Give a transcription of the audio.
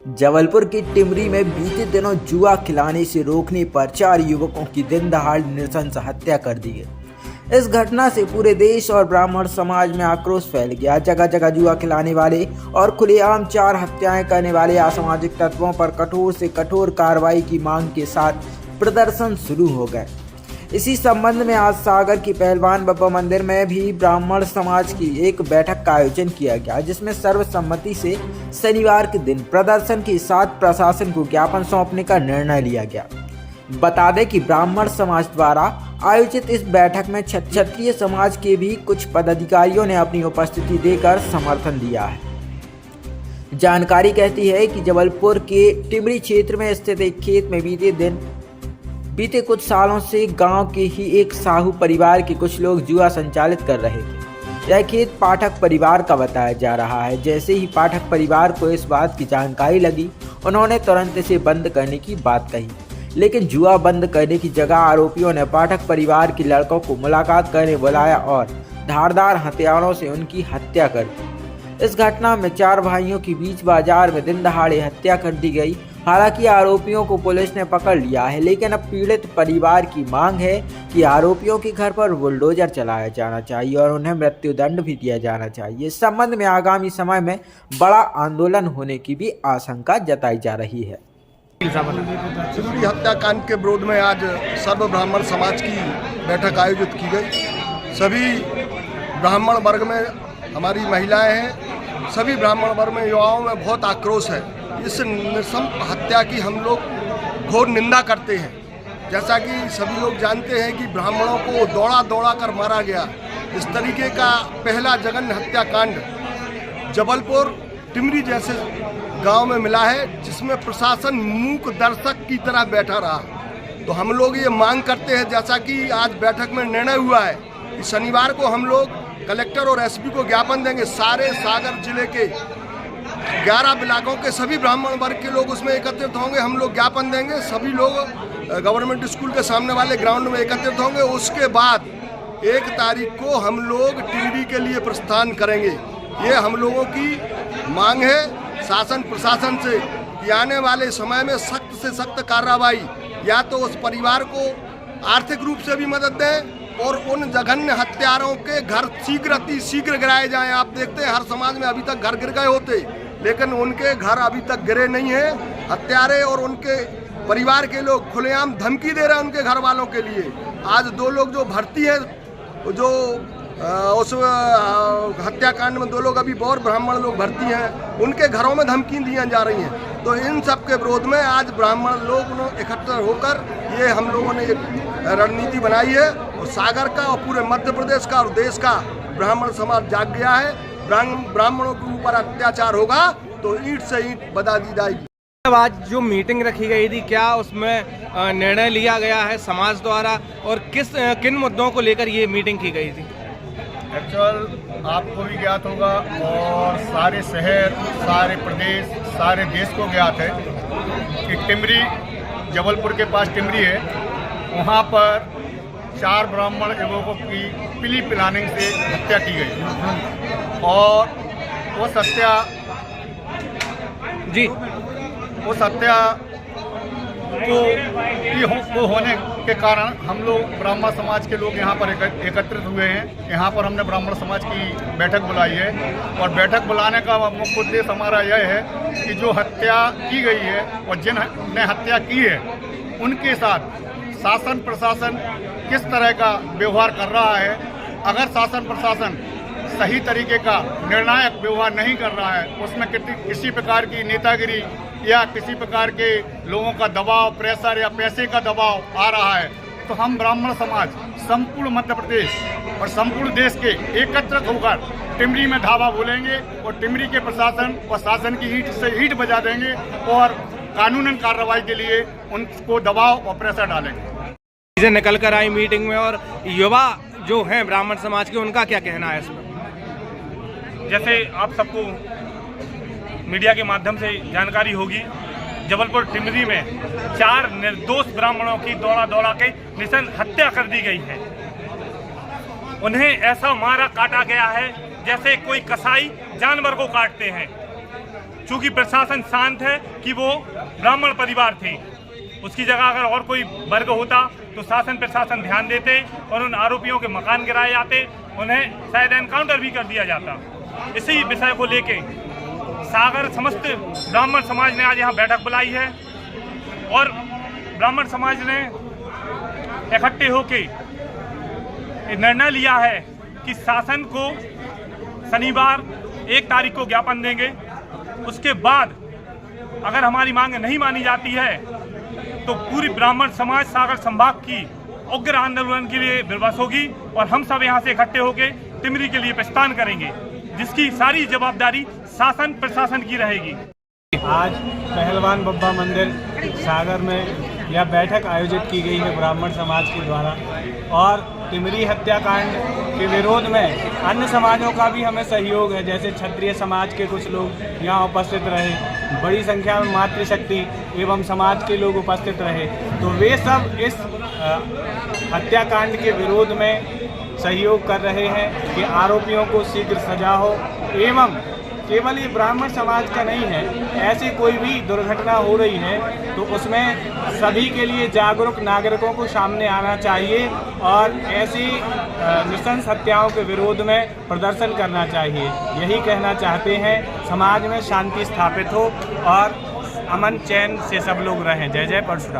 जबलपुर की टिमरी में बीते दिनों जुआ खिलाने से रोकने पर 4 युवकों की दिन दहाड़ नृशंस हत्या कर दी गई। इस घटना से पूरे देश और ब्राह्मण समाज में आक्रोश फैल गया। जगह जगह जुआ खिलाने वाले और खुलेआम 4 हत्याएं करने वाले असामाजिक तत्वों पर कठोर से कठोर कार्रवाई की मांग के साथ प्रदर्शन शुरू हो गए। इसी संबंध में आज सागर की पहलवान बप्पा मंदिर में भी ब्राह्मण समाज की एक बैठक का आयोजन किया गया, जिसमें सर्वसम्मति से शनिवार के दिन प्रदर्शन के साथ प्रशासन को ज्ञापन सौंपने का निर्णय लिया गया। बता दें कि ब्राह्मण समाज द्वारा आयोजित इस बैठक में क्षत्रिय समाज के भी कुछ पदाधिकारियों ने अपनी उपस्थिति देकर समर्थन दिया है। जानकारी कहती है कि जबलपुर के टिमरी क्षेत्र में स्थित एक खेत में बीते कुछ सालों से गांव के ही एक साहू परिवार के कुछ लोग जुआ संचालित कर रहे थे। यह खेत पाठक परिवार का बताया जा रहा है। जैसे ही पाठक परिवार को इस बात की जानकारी लगी, उन्होंने तुरंत इसे बंद करने की बात कही, लेकिन जुआ बंद करने की जगह आरोपियों ने पाठक परिवार के लड़कों को मुलाकात करने बुलाया और धारदार हथियारों से उनकी हत्या कर दी। इस घटना में 4 भाइयों के बीच बाजार में दिन दहाड़े हत्या कर दी गई। हालांकि आरोपियों को पुलिस ने पकड़ लिया है, लेकिन अब पीड़ित परिवार की मांग है कि आरोपियों के घर पर बुलडोजर चलाया जाना चाहिए और उन्हें मृत्युदंड भी दिया जाना चाहिए। इस संबंध में आगामी समय में बड़ा आंदोलन होने की भी आशंका जताई जा रही है। टिमरी हत्याकांड के विरोध में आज सर्व ब्राह्मण समाज की बैठक आयोजित की गई। सभी ब्राह्मण वर्ग में हमारी महिलाएं हैं, सभी ब्राह्मण वर्ग में युवाओं में बहुत आक्रोश है। इस नृशंस हत्या की हम लोग घोर निंदा करते हैं। जैसा कि सभी लोग जानते हैं कि ब्राह्मणों को दौड़ा दौड़ा कर मारा गया। इस तरीके का पहला जघन्य हत्याकांड जबलपुर टिमरी जैसे गांव में मिला है, जिसमें प्रशासन मूक दर्शक की तरह बैठा रहा। तो हम लोग ये मांग करते हैं, जैसा कि आज बैठक में निर्णय हुआ है कि शनिवार को हम लोग कलेक्टर और एसपी को ज्ञापन देंगे। सारे सागर जिले के 11 ब्लॉकों के सभी ब्राह्मण वर्ग के लोग उसमें एकत्रित होंगे। हम लोग ज्ञापन देंगे, सभी लोग गवर्नमेंट स्कूल के सामने वाले ग्राउंड में एकत्रित होंगे। उसके बाद 1 तारीख को हम लोग टिमरी के लिए प्रस्थान करेंगे। ये हम लोगों की मांग है शासन प्रशासन से कि आने वाले समय में सख्त से सख्त कार्रवाई, या तो उस परिवार को आर्थिक रूप से भी मदद दें और उन जघन्य हत्यारों के घर शीघ्र गिराए जाएं। आप देखते हैं हर समाज में अभी तक घर गिर गए होते, लेकिन उनके घर अभी तक गिरे नहीं हैं। हत्यारे और उनके परिवार के लोग खुलेआम धमकी दे रहे हैं उनके घर वालों के लिए। आज 2 लोग जो भर्ती हैं, जो उस हत्याकांड में 2 लोग अभी और ब्राह्मण लोग भर्ती हैं, उनके घरों में धमकी दी जा रही हैं। तो इन सब के विरोध में आज ब्राह्मण लोग इकट्ठा होकर ये हम लोगों ने एक रणनीति बनाई है और सागर का और पूरे मध्य प्रदेश का और देश का ब्राह्मण समाज जाग गया है। ब्राह्मणों के ऊपर अत्याचार होगा तो ईंट से ईंट बजा दी जाएगी। आज जो मीटिंग रखी गई थी, क्या उसमें निर्णय लिया गया है समाज द्वारा और किन मुद्दों को लेकर ये मीटिंग की गई थी? एक्चुअल आपको भी ज्ञात होगा और सारे शहर, सारे प्रदेश, सारे देश को ज्ञात है कि टिमरी, जबलपुर के पास टिमरी है, वहाँ पर 4 ब्राह्मण युवकों की पिली पिलाने से हत्या की गई और उस हत्या को होने के कारण हम लोग ब्राह्मण समाज के लोग यहाँ पर एकत्रित हुए हैं। यहाँ पर हमने ब्राह्मण समाज की बैठक बुलाई है और बैठक बुलाने का मुख्य उद्देश्य हमारा यह है कि जो हत्या की गई है और जिन्होंने हत्या की है उनके साथ शासन प्रशासन किस तरह का व्यवहार कर रहा है। अगर शासन प्रशासन सही तरीके का निर्णायक व्यवहार नहीं कर रहा है, उसमें किसी प्रकार की नेतागिरी या किसी प्रकार के लोगों का दबाव, प्रेशर या पैसे का दबाव आ रहा है, तो हम ब्राह्मण समाज संपूर्ण मध्य प्रदेश और संपूर्ण देश के एकत्रित होकर टिमरी में धावा बोलेंगे और टिमरी के प्रशासन और शासन की ईंट से ईंट बजा देंगे और कानूनन कार्रवाई के लिए उनको दबाव और प्रेशर डालेंगे। चीजें निकल कर आई मीटिंग में और युवा जो हैं ब्राह्मण समाज के, उनका क्या कहना है इसमें? जैसे आप सबको मीडिया के माध्यम से जानकारी होगी, जबलपुर टिमरी में 4 निर्दोष ब्राह्मणों की दौड़ा दौड़ा के नृशंस हत्या कर दी गई है। उन्हें ऐसा मारा काटा गया है जैसे कोई कसाई जानवर को काटते हैं। चूंकि प्रशासन शांत है कि वो ब्राह्मण परिवार थे, उसकी जगह अगर और कोई वर्ग होता तो शासन प्रशासन ध्यान देते और उन आरोपियों के मकान गिराए जाते, उन्हें शायद एनकाउंटर भी कर दिया जाता। इसी विषय को लेके सागर समस्त ब्राह्मण समाज ने आज यहाँ बैठक बुलाई है और ब्राह्मण समाज ने इकट्ठे होके निर्णय लिया है कि शासन को शनिवार 1 तारीख को ज्ञापन देंगे। उसके बाद अगर हमारी मांग नहीं मानी जाती है तो पूरी ब्राह्मण समाज सागर संभाग की उग्र आंदोलन के लिए विवश होगी और हम सब यहाँ से इकट्ठे होकर टिमरी के लिए प्रस्थान करेंगे, जिसकी सारी जवाबदारी शासन प्रशासन की रहेगी। आज पहलवान बब्बा मंदिर सागर में यह बैठक आयोजित की गई है ब्राह्मण समाज के द्वारा और टिमरी हत्याकांड के विरोध में अन्य समाजों का भी हमें सहयोग है। जैसे क्षत्रिय समाज के कुछ लोग यहाँ उपस्थित रहे, बड़ी संख्या में मातृशक्ति एवं समाज के लोग उपस्थित रहे, तो वे सब इस हत्याकांड के विरोध में सहयोग कर रहे हैं कि आरोपियों को शीघ्र सजा हो एवं केवल ये ब्राह्मण समाज का नहीं है, ऐसी कोई भी दुर्घटना हो रही है तो उसमें सभी के लिए जागरूक नागरिकों को सामने आना चाहिए और ऐसी नृशंस हत्याओं के विरोध में प्रदर्शन करना चाहिए। यही कहना चाहते हैं, समाज में शांति स्थापित हो और अमन चैन से सब लोग रहें। जय जय परशुराम।